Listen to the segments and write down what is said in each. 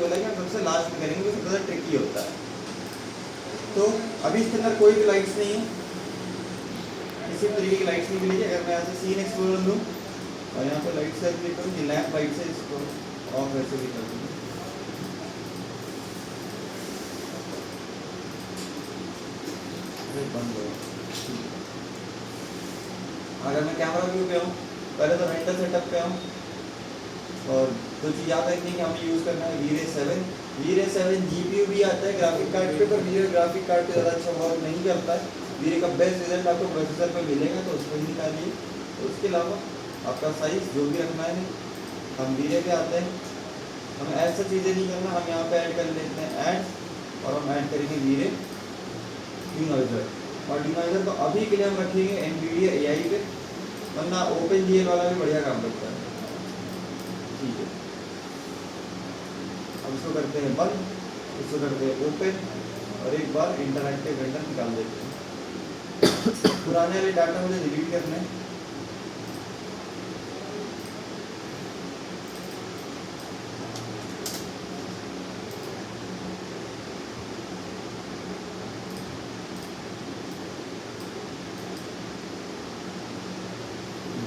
बोला कि हम सबसे लास्ट में करेंगे, सबसे ज़्यादा ट्रिकी होता है। तो अभी इसके अंदर कोई भी लाइट्स नहीं है, किसी भी तरीके की लाइट्स नहीं मिलेगी। अगर मैं यहाँ से सीन एक्सप्लोरर लूँ और यहाँ पे लाइट से क्लिक करूँ, ये लैम्प लाइट से इसको ऑफ वैसे भी कर दूँ। बंद हो। अगर मैं कैमरा व्यू पे हूँ, पहले तो रेंडर सेटअप पे हूँ और तो चीज़ याद रखनी है कि हमें यूज़ करना है वीरे 7। वीरे 7 GPU भी आता है ग्राफिक कार्ड पे, पर वीरे ग्राफिक कार्ड पे ज़्यादा अच्छा वर्क नहीं करता है। वीरे का बेस्ट रिजल्ट आपको प्रोसेसर पे मिलेगा, तो उसको ही निकालिए। तो उसके अलावा आपका साइज़ जो भी रखना है, हम वीरे पे आते हैं। हमें ऐसा चीज़ें नहीं करना, हम यहाँ पे ऐड कर लेते हैं ऐड, और हम ऐड करेंगे वीरे डिनॉइजर। और डिनॉइजर को अभी के लिए हम रखेंगे NVIDIA AI पे, वरना OpenGL वाला भी बढ़िया काम करता है। ठीक है, अब इसको करते हैं बंद, इसको करते हैं ओपन, और एक बार इंटरैक्टिव रेंडर निकाल देते हैं। पुराने वाले डाटा मुझे डिलीट करना है।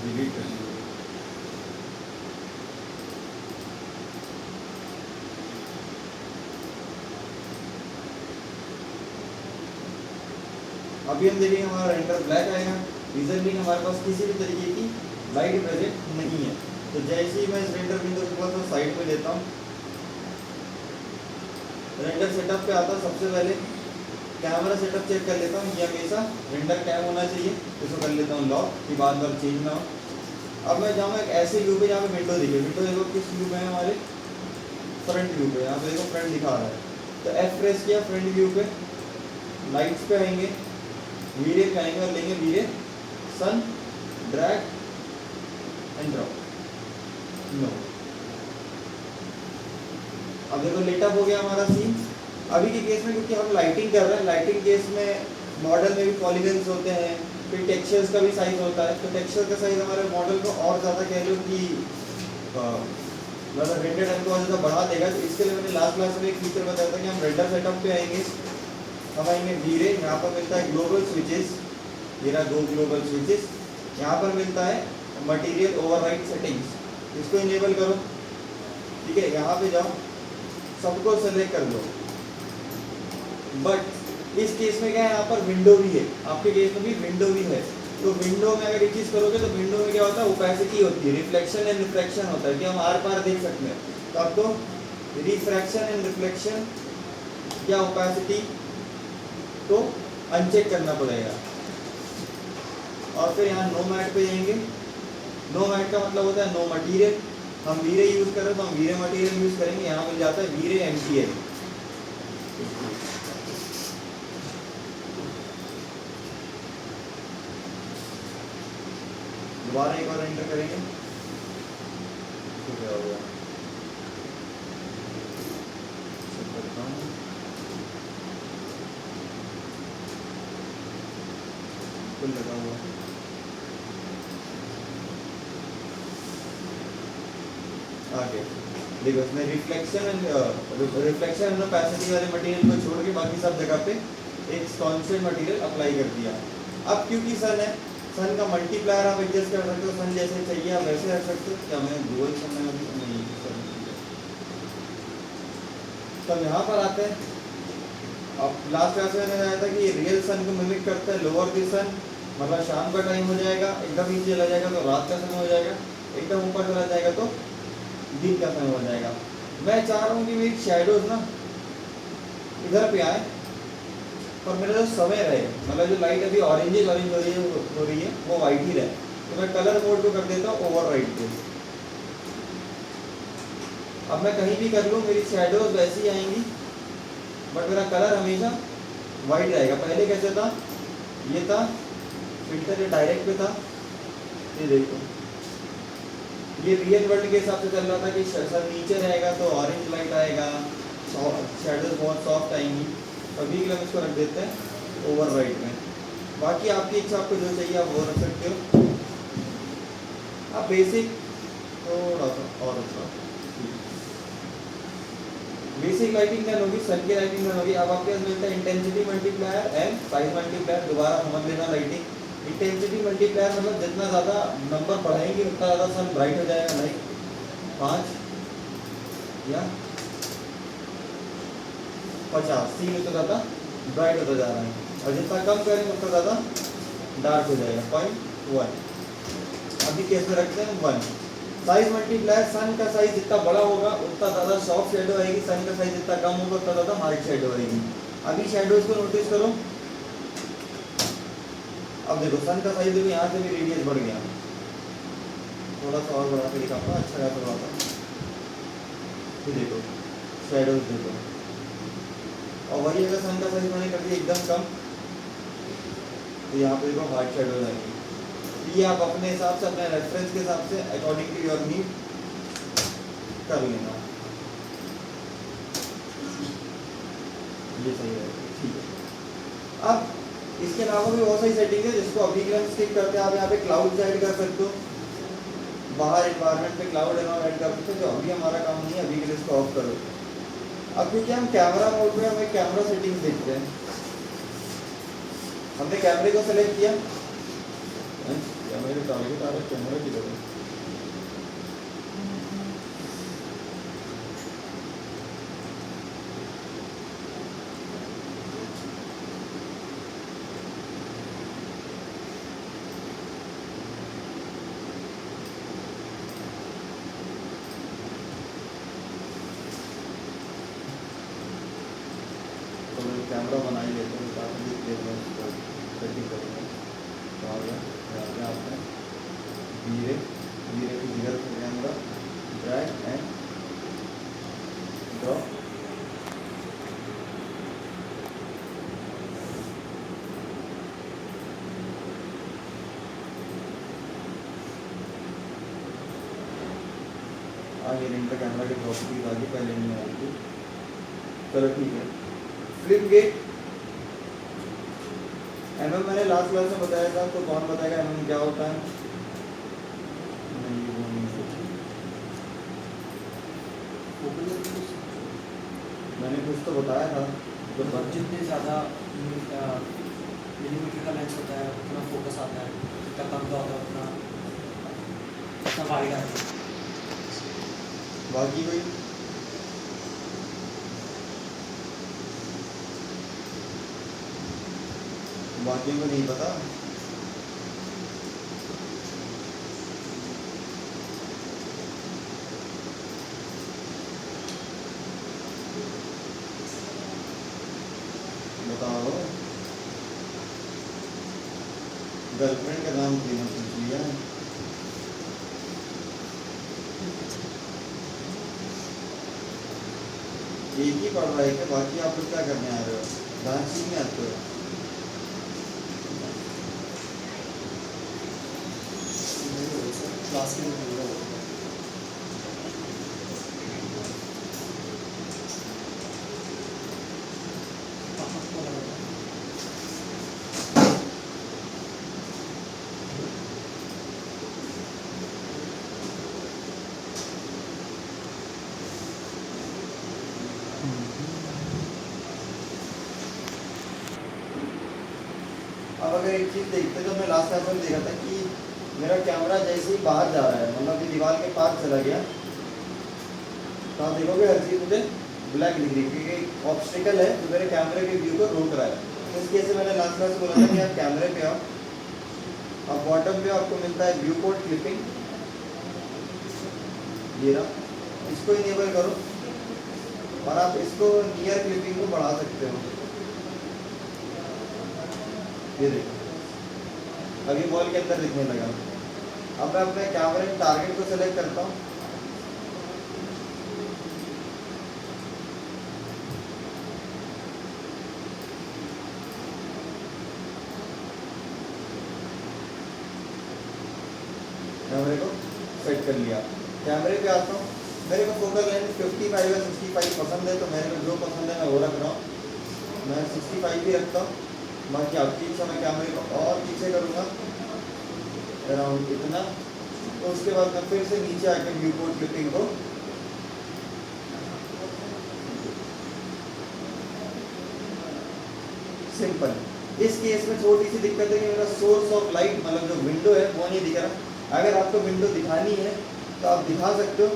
डिलीट करना है। अभी हम देखेंगे हमारा रेंडर ब्लैक आएगा, रीजन भी हमारे पास किसी भी तरीके की लाइट प्रेजेंट नहीं है। तो जैसे ही मैं इस रेंडर विंडो के पास साइड पे लेता हूँ, रेंडर सेटअप पे आता, सबसे पहले कैमरा सेटअप चेक कर लेता हूँ। ये हमेशा रेंडर कैम होना चाहिए, इसको कर लेता हूँ लॉक कि बार बार चेंज ना हो। अब मैं जाऊँगा एक ऐसे व्यू पे जहाँ पे विंडो दिखे। विंडो देखो किस व्यू में है, हमारे फ्रंट व्यू पे। यहाँ पे देखो फ्रंट दिखा रहा है, तो F प्रेस किया, फ्रंट व्यू पे लाइट्स पे आएंगे, वीरे पे आएंगे और लेंगे वीरे सन, ड्रैग एंड ड्रॉप। नो, अब देखो लेटअप हो गया हमारा सीन। अभी के केस में क्योंकि हम लाइटिंग कर रहे हैं, लाइटिंग केस में मॉडल में भी पॉलीगन्स होते हैं, फिर टेक्सचर्स का भी साइज होता है। तो टेक्सचर का साइज हमारे मॉडल को और ज़्यादा कह लो कि मतलब रेंडर टाइम को और ज़्यादा बढ़ा देगा। तो इसके लिए मैंने लास्ट क्लास में एक फीचर बताया था कि हम रेंडर सेटअप पे आएंगे, हम आएंगे वीरे, यहाँ पर मिलता है ग्लोबल स्विचेस, ये रहा 2 ग्लोबल स्विचेस। यहाँ पर मिलता है मटेरियल ओवरराइड सेटिंग्स, इसको इनेबल करो। ठीक है, यहाँ पे जाओ, सबको सेलेक्ट कर लो। बट इस केस में क्या है, यहाँ पर विंडो भी है, आपके केस में भी विंडो भी है। तो विंडो में अगर ये चीज़ करोगे तो विंडो में क्या होता है, ओपेसिटी होती है, रिफ्लेक्शन एंड रिफ्लेक्शन होता है कि हम आर पार देख सकते हैं। तो आपको रिफ्रैक्शन एंड रिफ्लेक्शन या ओपेसिटी को अनचेक करना पड़ेगा। और फिर यहाँ नो मैट पे जाएंगे। नो मैट का मतलब होता है नो मटीरियल। हम वीरे यूज़ कर रहे हैं तो हम वीरे मटीरियल यूज़ करेंगे। यहाँ मिल जाता है वीरे MTL। दोबारा एक बार एंटर करेंगे तो क्या होगा, कुल लगा हुआ आगे देखो, इसमें रिफ्लेक्शन एंड ओपेसिटी वाले मटेरियल को छोड़ के बाकी सब जगह पे एक कांस्टेंट मटेरियल अप्लाई कर दिया। अब क्योंकि सन है, सन का मल्टीप्लायर आप एडजस्ट कर सकते हो, सन जैसे चाहिए आप वैसे रख सकते हो। क्या मैं डुअल सन में नहीं, तो यहाँ पर आते हैं। अब लास्ट क्लास में मैंने बताया था कि रियल सन को मिमिक करता है। लोअर द सन मतलब शाम का टाइम हो जाएगा, एकदम नीचे चला जाएगा तो रात का समय हो जाएगा, एकदम ऊपर चला जाएगा तो दिन का समय हो जाएगा। मैं चाह रहा हूँ कि मेरी शैडोज ना इधर पे आए और मेरा जो समय रहे, मतलब जो लाइट अभी ऑरेंज हो रही है वो वाइट ही रहे। तो मैं कलर मोड को कर देता हूँ ओवरराइड पे। अब मैं कहीं भी कर लूँ मेरी शैडोज वैसी आएंगी, बट मेरा कलर हमेशा वाइट रहेगा। पहले कैसे था, ये था फिल्टर, ये डायरेक्ट पे था। ये देखो, ये रियल वर्ल्ड के हिसाब से चल रहा था कि सर नीचे रहेगा तो ऑरेंज लाइट आएगा, शैडोज बहुत सॉफ्ट आएंगी। अभी के लिए हम इसको रख देते हैं ओवरराइड में। बाकी आपकी इच्छा, आपको जो चाहिए आप वो रख सकते हो। आप बेसिक थोड़ा सा और अच्छा बेसिक लाइटिंग गन होगी, सन की लाइटिंग गन होगी। अब आपके पास मिलता है intensity multiplier and size multiplier. दोबारा समझ लेना लाइटिंग। इंटेंसिटी मल्टीप्लायर मतलब जितना ज़्यादा नंबर बढ़ाएंगे उतना ज़्यादा सन ब्राइट हो जाएगा। लाइक 5 या 50, सीन उतना ज़्यादा ब्राइट होता जा रहा है, और जितना कम करेंगे उतना ज़्यादा डार्क हो जाएगा। 0.1 अभी केस में रखते हैं 1। साइज मल्टीप्लायर, सन का साइज जितना बड़ा होगा उतना ज़्यादा सॉफ्ट शेडो आएगी, सन का साइज जितना कम होगा उतना ज़्यादा हार्ड शेडो आएगी। अभी शेडोज को नोटिस करो। अब देखो सन का साइज देखो, यहाँ से भी रेडियस बढ़ गया, थोड़ा सा और बढ़ा के दिखाऊंगा, अच्छा खासा बढ़ा था। फिर देखो शेडोज देखो, और वही अगर सन का साइज मैंने कर दिया एकदम कम तो यहाँ पे देखो हार्ड शेडोज आएंगी। ये आप अपने हिसाब से, अपने रेफरेंस के हिसाब से अकॉर्डिंग टू योर नीड कर लेना, ये सही रहेगा। ठीक है। अब इसके अलावा भी बहुत सारी सेटिंग है जिसको अभी के हम स्किप करते हैं। आप यहाँ पे क्लाउड ऐड कर सकते हो, बाहर एनवायरनमेंट पे क्लाउड ऐड कर सकते हो, जो अभी हमारा काम नहीं है, अभी के लिए इसको ऑफ करो। अब क्योंकि हम कैमरा मोड में हमें कैमरा सेटिंग्स देखते हैं, हमने कैमरे को सेलेक्ट किया, मेरे टारगेट आ रहा है कैमरा की तरह। तो मैं कैमरा बना ही लेता हूँ, काफ़ी देर में उसको सेटिंग करूँगा। तो आ गया आपने धीरे धीरे धीरे कैमरा ड्रैग एंड ड्रॉप। आगे लिंक का कैमरा की प्रॉपर्टीज आगे पहले नहीं आई थी। चलो ठीक है। फ्लिप गेट एमएम मैंने लास्ट क्लास में बताया था, तो कौन बताएगा एमएम क्या होता है? नहीं, वो नहीं सोची मैंने कुछ तो बताया था। तो जितने ज़्यादा मिलीमीटर का लेंस होता है उतना फोकस आता है, जितना कम का होता है उतना वाइड आता है। बाकी कोई बाकियों को नहीं पता? बताओ। गर्लफ्रेंड का नाम देना पूछ लिया। एक ही पढ़ रहा है क्या? बाकी आप लोग क्या करने आ रहे हो? डांस सीखने आते हो? क्लास के अब अगर एक चीज़ देखते तो मैं लास्ट टाइम में देखा था कि मेरा कैमरा जैसे ही बाहर जा रहा है, मतलब कि दीवार के पास चला गया, तो आप देखोगे हर चीज़ मुझे ब्लैक दिख रही है, क्योंकि ऑब्स्टिकल है जो मेरे कैमरे के व्यू को रोक रहा है। तो इस केस से मैंने लास्ट क्लास में बोला था कि आप कैमरे पे आओ, अब बॉटम पे आपको मिलता है व्यू पोर्ट क्लिपिंग, ये रहा, इसको इनेबल करो और आप इसको नियर क्लिपिंग को बढ़ा सकते हो। ये देखो अभी वॉल के अंदर दिखने लगा। अब मैं अपने कैमरे में टारगेट को सेलेक्ट करता हूँ, कैमरे को सेट कर लिया। कैमरे पे आता हूँ, मेरे को फोकल लेंथ 55 या 65 पसंद है, तो मेरे को जो पसंद है मैं वो रख रहा हूँ। मैं 65 भी रखता हूँ। बाकी आपकी इच्छा, मैं कैमरे को और पीछे करूँगा अराउंड इतना, तो उसके बाद मैं फिर से नीचे आके व्यू पोर्ट क्लिपिंग को सिंपल। इस केस में छोटी सी दिक्कत है कि मेरा सोर्स ऑफ लाइट मतलब जो विंडो है वो नहीं दिख रहा। अगर आपको विंडो दिखानी है तो आप दिखा सकते हो,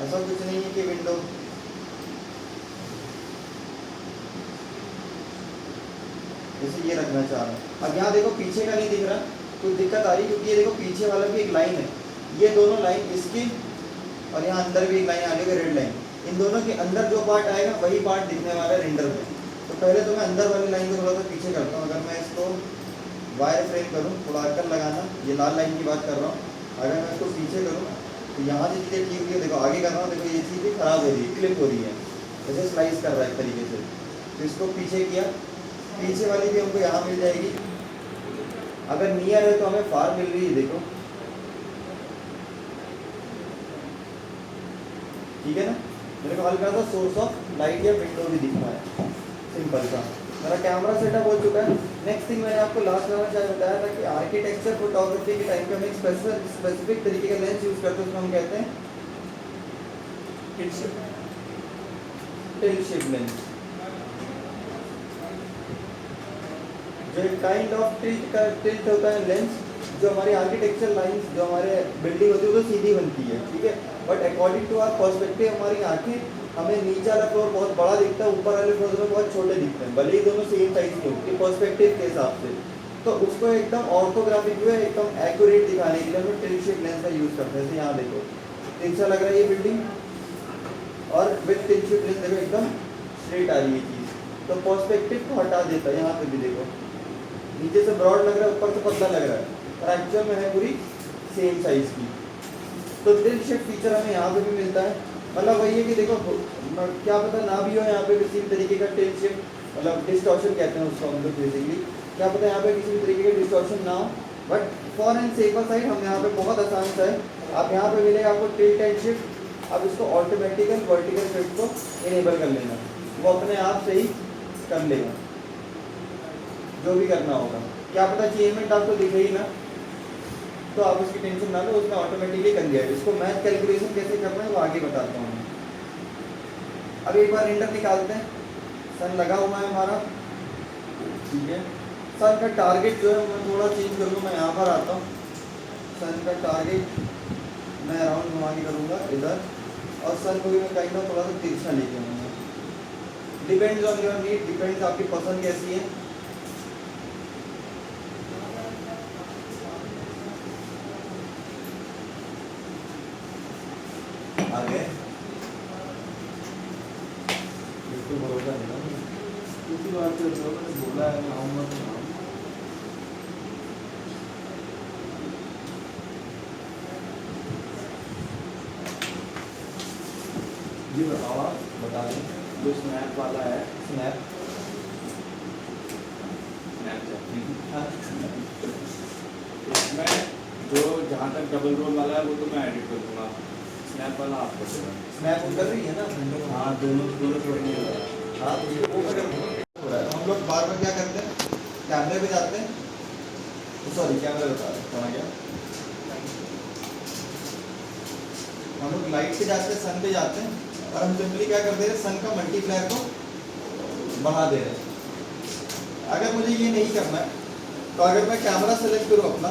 ऐसा कुछ नहीं है कि विंडो जैसे ये रखना चाह रहा हूँ। अब यहाँ देखो पीछे का नहीं दिख रहा, कुछ दिक्कत आ रही है क्योंकि ये देखो पीछे वाला भी एक लाइन है, ये दोनों लाइन इसकी और यहाँ अंदर भी एक लाइन आ रही है रेड लाइन, इन दोनों के अंदर जो पार्ट आएगा वही पार्ट दिखने वाला है रेंडर में। तो पहले तो मैं अंदर वाली लाइन को थोड़ा सा पीछे करता हूँ। अगर मैं इसको वायर फ्रेम करूँ, थोड़ा अक्कल लगाना, ये लाल लाइन की बात कर रहा हूँ, अगर मैं इसको पीछे करूँ तो यहाँ से चीज़ें ठीक हुई है, देखो आगे कर रहा हूँ, देखो ये चीज़ें खराब हो रही है, क्लिप हो रही है, जैसे स्लाइस कर रहा है एक तरीके से। तो इसको पीछे किया, पीछे वाली भी हमको यहाँ मिल जाएगी। अगर नियर है तो हमें फार मिल रही है, देखो ठीक है ना। मेरे को हल्का सा सोर्स ऑफ लाइट या विंडो भी दिखना है, सिंपल सा। मेरा कैमरा सेटअप हो चुका है। नेक्स्ट थिंग मैंने आपको लास्ट में शायद बताया था कि आर्किटेक्चर फोटोग्राफी के टाइम पे हम एक स्पेसिफिक तरीके का लेंस यूज करते हैं, उसको हम कहते हैं टिल्ट शिफ्ट लेंस। जो एक काइंड ऑफ टिल्ट होता है लेंस, जो हमारी आर्किटेक्चर लाइंस, जो हमारे बिल्डिंग होती है वो तो सीधी बनती है, ठीक है, but according to our perspective हमारी आंखें, हमें नीचे वाला फ्लोर बहुत बड़ा दिखता है, ऊपर वाले फ्लोर में बहुत छोटे दिखते हैं, भले ही दोनों सेम साइज के हों पर्सपेक्टिव के हिसाब से। तो उसको एकदम ऑर्थोग्राफिक वे एकदम एक्यूरेट दिखाने के लिए हम टिल्ट शिफ्ट लेंस का यूज करते हैं। जैसे यहाँ देखो तिरछा लग रहा है ये बिल्डिंग और विद टिल्ट शिफ्ट लेंस देखो एकदम स्ट्रेट आ रही है चीज़, तो पर्सपेक्टिव को हटा देता है। यहाँ पे भी देखो नीचे से ब्रॉड लग रहा है, ऊपर से पतला लग रहा है, और एक्चुअल में है पूरी सेम साइज की। तो टिल्ट शिफ्ट फीचर हमें यहाँ पे भी मिलता है। मतलब वही है कि देखो क्या पता ना भी हो यहाँ पे किसी भी तरीके का टिल्ट शिफ्ट, मतलब डिस्टॉर्शन कहते हैं उसको हम लोग बेसिकली, क्या पता यहाँ पे किसी भी तरीके का डिस्टॉर्शन ना हो, but for and safer side हम यहाँ पे बहुत आसान सा है। आप यहाँ पे मिलेगा आपको टिल्ट एंड शिफ्ट, अब इसको ऑटोमेटिकल वर्टिकल शिफ्ट को इनेबल कर लेना, वो अपने आप से ही कर लेगा जो भी करना होगा। क्या पता चेंजमेंट आपको दिखे ही ना, तो आप उसकी टेंशन ना लो, उसने ऑटोमेटिकली कर दिया है। इसको मैथ कैलकुलेशन कैसे करना है वो आगे बताता हूँ। अब एक बार रेंडर निकालते हैं। सन लगा हुआ है हमारा, ठीक है। सन का टारगेट जो है मैं थोड़ा चेंज करूँगा, मैं यहाँ पर आता हूँ। सन का टारगेट मैं अराउंड घुमा के करूँगा इधर, और सन को भी मैं कहीं ना थोड़ा सा तिरछा लेके आऊँगा। Depends on your need, depends आपकी पसंद कैसी है। आगे बिल्कुल भरोसा नहीं ना, किसी बात से मैंने बोला है मैं आऊँगा तो आऊँ। जी बताओ, आप बता दें। जो स्नैप वाला है, स्नैप इसमें जो जहाँ तक डबल रोल वाला है वो तो मैं एडिट कर दूँगा, स्नैप वाला आप कर देना। स्नैप कर रही है ना, हाँ दोनों छोड़ नहीं हो रहा है। हाँ तो ये वो कर हो रहा है। तो हम लोग बार बार क्या करते हैं, कैमरे पे जाते हैं, सॉरी कैमरे बता रहे कहाँ गया, हम लोग लाइट पे जाते हैं, सन पे जाते हैं, और हम सिंपली क्या कर दे रहे हैं, सन का मल्टीप्लायर को बढ़ा दे रहे हैं। अगर मुझे ये नहीं करना है तो अगर मैं कैमरा सेलेक्ट करूँ अपना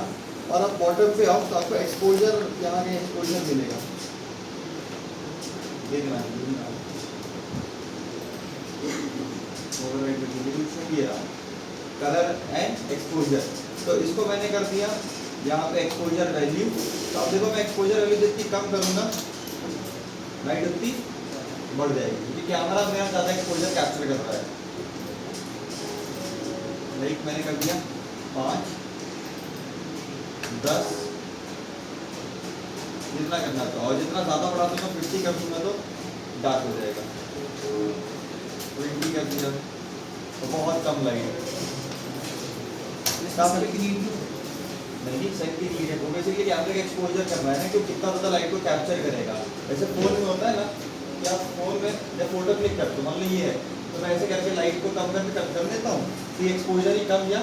और आप बॉटम पे आओ तो आपको एक्सपोजर, यहाँ के एक्सपोजर मिलेगा, देखना कलर एंड एक्सपोजर। तो इसको मैंने कर दिया यहाँ पे एक्सपोजर वैल्यू। तो अब देखो मैं एक्सपोजर वैल्यू जितनी कम करूँगा लाइट उतनी बढ़ जाएगी, क्योंकि कैमरा मेरा ज़्यादा एक्सपोजर कैप्चर कर रहा है। लाइट मैंने कर दिया 5, 10 जितना करना था, और जितना ज़्यादा बढ़ा दूंगा 50 कर दूंगा तो डार्क हो जाएगा। 20 कर दिया तो बहुत कम लाइट नहीं, सेट की नीड है। वो बेसिकली कैमरे का एक्सपोजर करना है ना, कि कितना ज़्यादा लाइट को कैप्चर करेगा। जैसे फोन में होता है ना कि आप फोन में जब फोटो क्लिक करते हो, मान लो ये है, तो मैं ऐसे करके लाइट को कम कर देता हूँ, तो ये एक्सपोजर ही कम या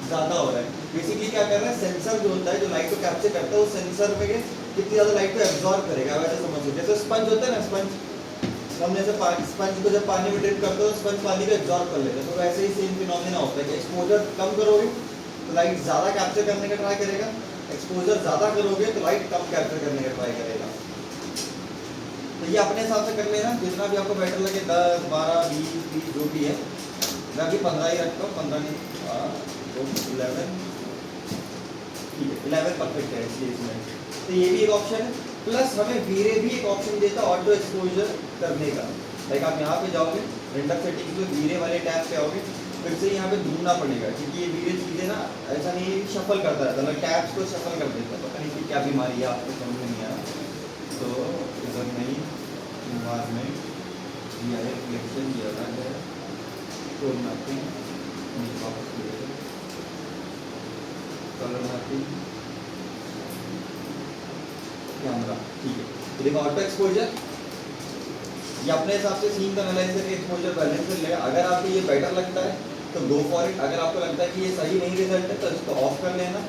ज़्यादा हो रहा है। बेसिकली क्या कर रहा है, सेंसर जो होता है जो लाइट को कैप्चर करता है, वो सेंसर में कितनी ज़्यादा लाइट को एब्जॉर्ब करेगा, वैसे समझ लो। जैसे स्पंज होता है ना, स्पंज हम जैसे स्पंज को जब पानी में डिप करते हो स्पंज पानी को एब्जॉर्ब कर लेते हैं, तो वैसे ही सेम फिनोमेना होता है कि एक्सपोजर कम करोगे तो लाइट ज़्यादा कैप्चर करने का ट्राई करेगा, एक्सपोजर ज़्यादा करोगे तो लाइट कम कैप्चर करने का ट्राई करेगा। तो ये अपने हिसाब से कर लेना, जितना भी आपको बेटर लगे, 10, 12, 20, 30 जो भी है। मैं अभी 15 ही रखता हूँ, 15 नहीं 11, ठीक है 11 परफेक्ट है इस केस में। तो ये भी एक ऑप्शन है, प्लस हमें वीरे भी एक ऑप्शन देता है ऑटो एक्सपोजर करने का। लाइक आप यहाँ पे जाओगे रेंडर सेटिंग्स में वीरे वाले टैब पे आओगे, फिर से यहाँ पे ढूंढना पड़ेगा क्योंकि ये वीरे चीज़ें ना ऐसा नहीं है शफल करता रहता, मतलब टैब्स को शफल कर देता है, पता नहीं कि क्या बीमारी है आपको समझ में नहीं आ रहा। तो इधर नहीं, इन्वायरमेंट ये है, रिफ्लेक्शन ये अलग है, तो मैपिंग कलर मैपिंग, कैमरा, ठीक है। तो देखो ऑटो एक्सपोजर ये अपने हिसाब से सीन का एनालाइज करके एक्सपोजर बैलेंस कर लेगा। अगर आपको ये बेटर लगता है तो गो फॉर इट, अगर आपको लगता है कि ये सही नहीं रिजल्ट है तो इसको ऑफ कर लेना।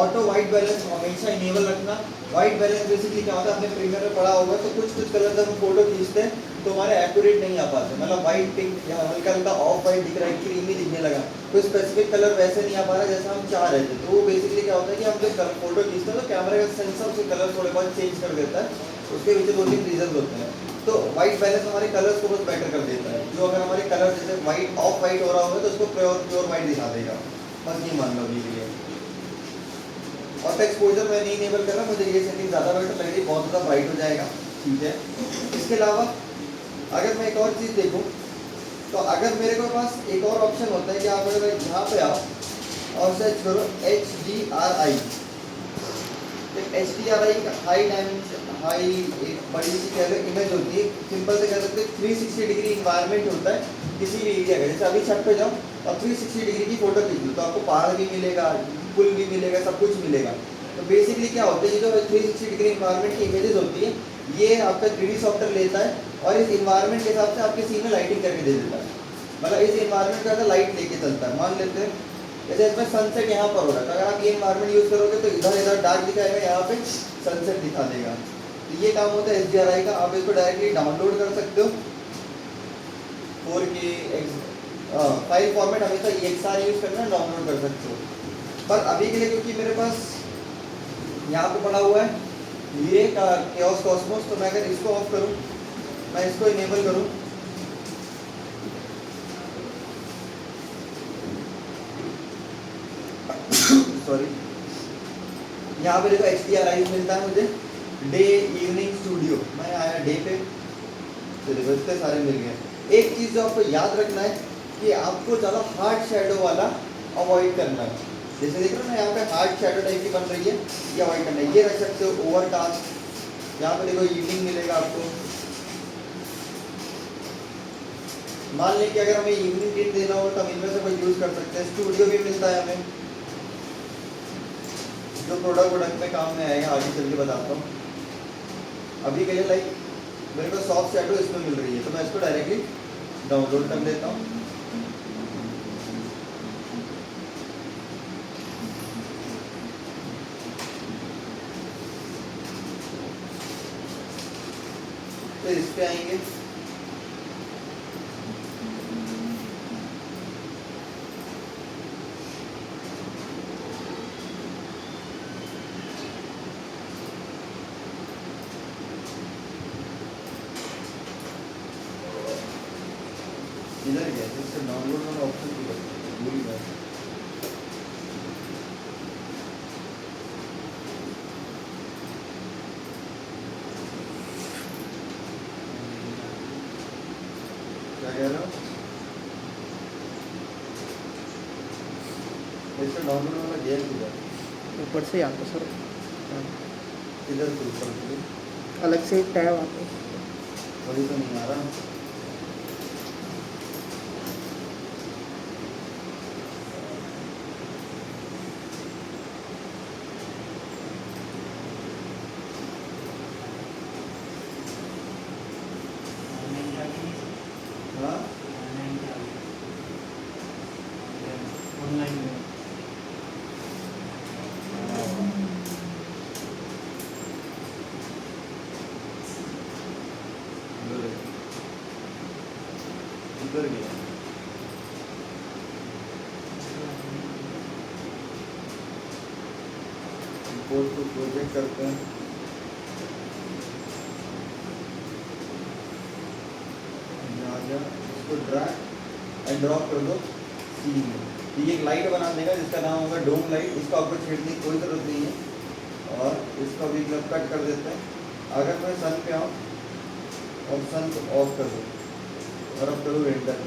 ऑटो वाइट बैलेंस हमेशा इनेबल रखना। वाइट बैलेंस बेसिकली क्या होता है, आपने प्रीमियर में पढ़ा होगा, तो कुछ कलर जब हम फोटो खींचते हैं तो हमारे एक्यूरेट नहीं आ पाते, मतलब वाइट पिंक या हल्का हल्का ऑफ वाइट दिख रहा है, क्रीमी दिखने लगा, कोई स्पेसिफिक कलर वैसे नहीं आ पा रहा जैसा हम चाह रहे थे। तो वो बेसिकली क्या होता है कि हम जब फोटो खींचते हैं तो कैमरे का सेंसर उसके कलर थोड़े बहुत चेंज कर देता है, उसके पीछे 2-3 रीजन होते हैं। तो वाइट बैलेंस हमारे कलर्स को बहुत बेटर कर देता है, जो अगर हमारे कलर जैसे वाइट ऑफ वाइट हो रहा होगा तो उसको प्योर वाइट दिखा देगा, बस ये मान लो अभी के लिए। और एक्सपोजर मैं नहीं इनेबल कर रहा, मुझे ये सेटिंग ज़्यादा बेटर लग रही है, बहुत ज़्यादा ब्राइट हो जाएगा, ठीक है। इसके अलावा अगर मैं एक और चीज़ देखूँ तो अगर मेरे को पास एक और ऑप्शन होता है कि आप अगर यहाँ पे आओ और सर्च करो HDRI, HDRI का हाई डायमेंशन, हाई एक बड़ी सी कह लो इमेज होती है, सिंपल से कह सकते हैं 360 डिग्री इन्वायरमेंट होता है किसी भी एरिया का। जैसे अभी छत पे जाओ और 360 डिग्री की फोटो खींच लो तो आपको पहाड़ भी मिलेगा, पुल भी मिलेगा, सब कुछ मिलेगा। तो बेसिकली क्या होता है, ये जो 360 डिग्री इन्वायरमेंट की इमेजेस होती है ये आपका 3D सॉफ्टवेयर लेता है और इस इन्वायरमेंट के हिसाब से आपके सीन में लाइटिंग करके दे देता है, मतलब इस इन्वायरमेंट का लाइट लेके चलता है। मान लेते हैं जैसे इसमें सनसेट यहाँ पर हो रहा है, तो अगर आप ये इन्वायरमेंट यूज़ करोगे तो इधर इधर डार्क दिखाएगा, यहाँ पे सनसेट दिखा देगा। तो ये काम होता है HDRI का। आप इसको डायरेक्टली डाउनलोड कर सकते हो 4K फाइल फॉर्मेट, हमेशा EXR यूज़ करना है, डाउनलोड कर सकते हो। पर अभी के लिए क्योंकि मेरे पास यहाँ पे पड़ा हुआ है वीरे का केओस कॉस्मोस, तो मैं अगर इसको ऑफ करूँ, मैं इसको इनेबल करूँ, सॉरी, यहाँ पे देखो HDRI मिलता है मुझे, डे इवनिंग स्टूडियो, मैं आया डे पे, तो देखो इतने सारे मिल गए। एक चीज़ जो आपको याद रखना है कि आपको ज़्यादा हार्ड शेडो वाला अवॉइड करना है। जैसे देख रहे हो ना यहाँ पे हार्ड शेडो टाइप की बन रही है, ये अवॉइड करना है। ये रख सकते हो ओवरकास्ट, यहाँ पे देखो इवनिंग मिलेगा आपको। मान लें कि अगर हमें इवनिंग टिंट देना हो तो हम इनमें से कोई यूज़ कर सकते हैं। स्टूडियो भी मिलता है हमें, जो प्रोडक्ट में काम में आएगा, आगे चल के बताता हूँ। अभी के लिए लाइक मेरे को सॉफ्ट शैडो इसमें मिल रही है, तो मैं इसको डायरेक्टली डाउनलोड कर लेता हूँ। फिर इस पे आएंगे, इधर गया इससे डाउनलोड वाला ऑप्शन भूल गया। क्या कह रहे हो, इससे डाउनलोड वाला गया किधर, ऊपर से यहाँ पे सर किधर से ऊपर से, अलग से एक टैब आता है। वही तो नहीं आ रहा। हाँ ऑनलाइन में किधर गया? रिपोर्ट को प्रोजेक्ट करते हैं। यहाँ जा, इसको ड्रैग एंड ड्रॉप कर दो सी में। तो ये एक लाइट बना देगा जिसका नाम होगा डोम लाइट। इसको आपको छेड़ने की कोई ज़रूरत नहीं है और इसका भी मतलब कट कर देते हैं। अगर मैं सन पे आऊँ और सन को ऑफ कर दूँ और अब करूँ रेंडर,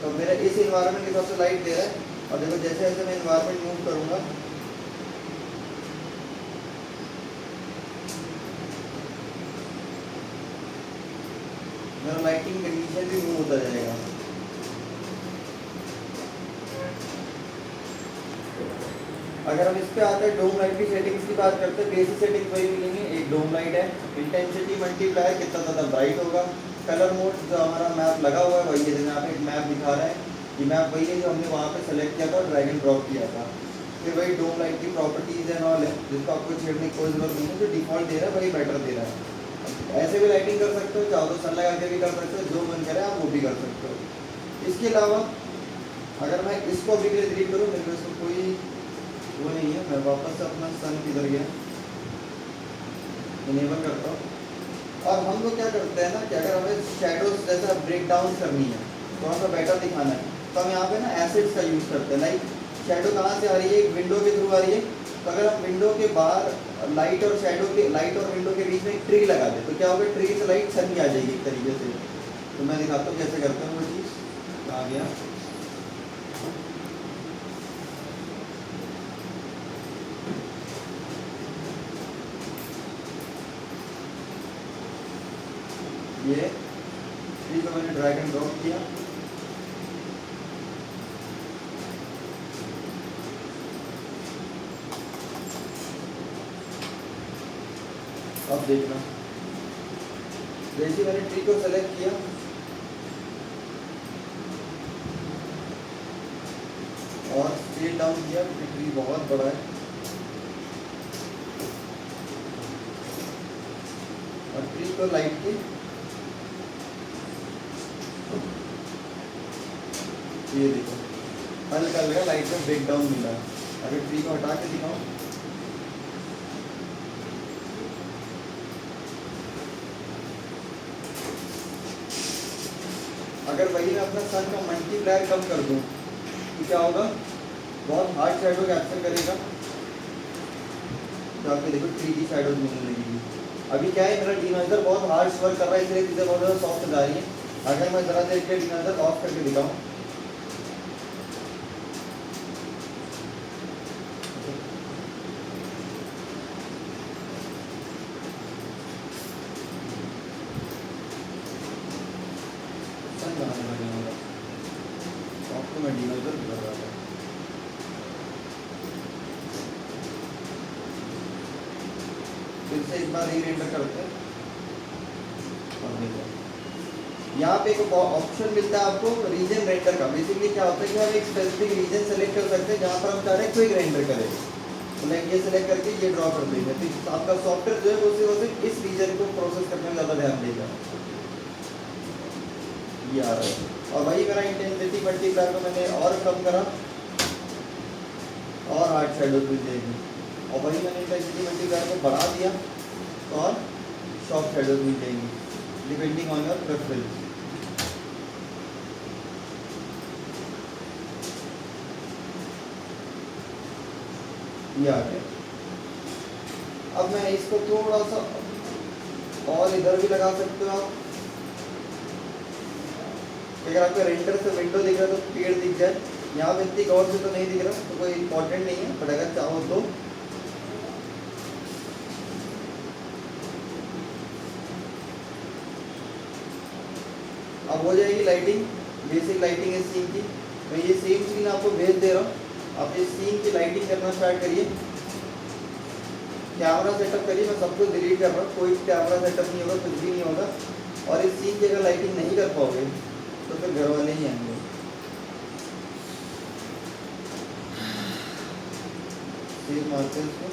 तो मेरा इस इन्वायरमेंट के हिसाब से लाइट दे रहा है। और देखो जैसे जैसे मैं इन्वायरमेंट मूव करूँगा मेरा लाइटिंग कंडीशन भी मूव होता जाएगा। अगर हम इस पे आते हैं डोम लाइट की सेटिंग्स की बात करते हैं, बेसिक सेटिंग्स वही मिलेंगी। एक डोम लाइट है, इंटेंसिटी मल्टीप्लायर कितना ज़्यादा ब्राइट होगा, कलर मोड जो हमारा मैप लगा हुआ है वही है, जैसे आप एक मैप दिखा रहे हैं, ये मैप वही है जो हमने वहाँ पे सेलेक्ट किया था और ड्रैग एंड ड्रॉप किया था। फिर वही डोम लाइट की प्रॉपर्टीज़ एंड ऑल है जिसको आपको छेड़ने की कोई ज़रूरत नहीं है, जो डिफ़ॉल्ट दे रहा है वही बेटर दे रहा है। ऐसे भी लाइटिंग कर सकते हो, चाहो तो सन लगा के भी कर सकते हो, जो मन करे आप वो भी कर सकते हो। इसके अलावा अगर मैं इसको अभी के लिए डिलीट करूँ, मेरे को इसको कोई वो नहीं है, मैं वापस से अपना सन किधर गया इनेबल करता हूँ। और हम लोग क्या करते हैं ना कि अगर हमें शेडोज जैसा ब्रेक डाउन करनी है, थोड़ा सा बेटर दिखाना है, तो हम यहाँ पे ना एसिड्स का यूज़ करते हैं। लाइक शेडो कहाँ से आ रही है, एक विंडो के थ्रू आ रही है, तो अगर हम विंडो के बाहर लाइट और शेडो के, लाइट और विंडो के बीच में एक ट्री लगा दें तो क्या होगा, ट्री से लाइट सन आ जाएगी एक तरीके से। तो मैं दिखाता हूँ कैसे करते हैं वो चीज़। कहाँ गया, ये ट्री को मैंने ड्रैग एंड ड्रॉप किया, अब देखना जैसे मैंने ट्री को सेलेक्ट किया और स्केल डाउन किया, ट्री बहुत बड़ा है और ट्री को लाइट की ये देखो हल्का हल्का लाइट में ब्रेक डाउन मिला। अगर ट्री को हटा के दिखाऊं, अगर वही मैं अपना सन का मल्टीप्लायर कम कर दूं तो क्या होगा, बहुत हार्ड शैडो कैप्चर करेगा। तो आपके देखो ट्री की शैडोज मिलने लगेगी। अभी क्या है, मेरा डिनोजर बहुत हार्ड वर्क कर रहा है, इसलिए चीज़ें बहुत ज़्यादा सॉफ्ट जा रही है। अगर मैं ज़रा देर के डिनोजर ऑफ करके दिखाऊं, मैं डिनोजर कर रहा था, फिर से एक बार री-रेंडर करते हैं और देखो यहाँ पे एक ऑप्शन मिलता है आपको रीजन रेंडर का। बेसिकली क्या होता है कि हम एक स्पेसिफिक रीजन सेलेक्ट कर सकते हैं जहाँ पर हम चाह रहे हैं क्विक रेंडर करें, तो लाइक ये सेलेक्ट करके ये ड्रॉ कर देंगे, तो आपका सॉफ्टवेयर जो है वो सिर्फ इस रीजन को प्रोसेस करने में ज़्यादा ध्यान देगा। ये आ रहा है और वही मेरा इंटेंसिटी मल्टीप्लायर को मैंने और कम करा और हार्ड शैडोज मिल जाएगी, और वही मैंने इंटेंसिटी मल्टीप्लायर को बढ़ा दिया तो और सॉफ्ट शैडोज मिल जाएंगी डिपेंडिंग ऑन योर प्रेफरेंस। ये आ गया। अब मैं इसको थोड़ा सा और इधर भी लगा सकते हो आप। अगर आपका रेंडर से विंडो दिख रहा है तो पेड़ दिख जाए, यहाँ पे इतनी गौर से तो नहीं दिख रहा, तो कोई इंपॉर्टेंट नहीं है, बट अगर चाहो तो अब हो जाएगी लाइटिंग, बेसिक लाइटिंग इस सीन की। मैं ये सेम सीन आपको भेज दे रहा हूँ, आप इस सीन की लाइटिंग करना स्टार्ट करिए। कैमरा सेटअप करिए, मैं सब कुछ डिलीट कर रहा हूँ, कोई कैमरा सेटअप नहीं होगा, कुछ भी नहीं होगा। और इस सीन की अगर लाइटिंग नहीं कर पाओगे तो फिर घर वाले ही आएंगे। सेव मारते हैं उसको।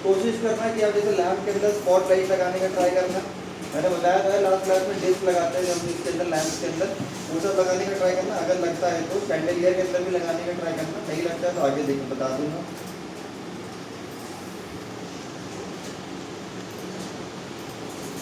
कोशिश करना कि आप जैसे लैंप के अंदर स्पॉट लाइट लगाने का ट्राई करना। मैंने बताया था लास्ट क्लास में डिस्क लगाते हैं हम इसके अंदर, लैंप के अंदर वो सब लगाने का ट्राई करना। अगर लगता है तो कैंडल ईयर के अंदर भी लगाने का ट्राई करना, नहीं लगता है तो आगे देखो बता दूंगा।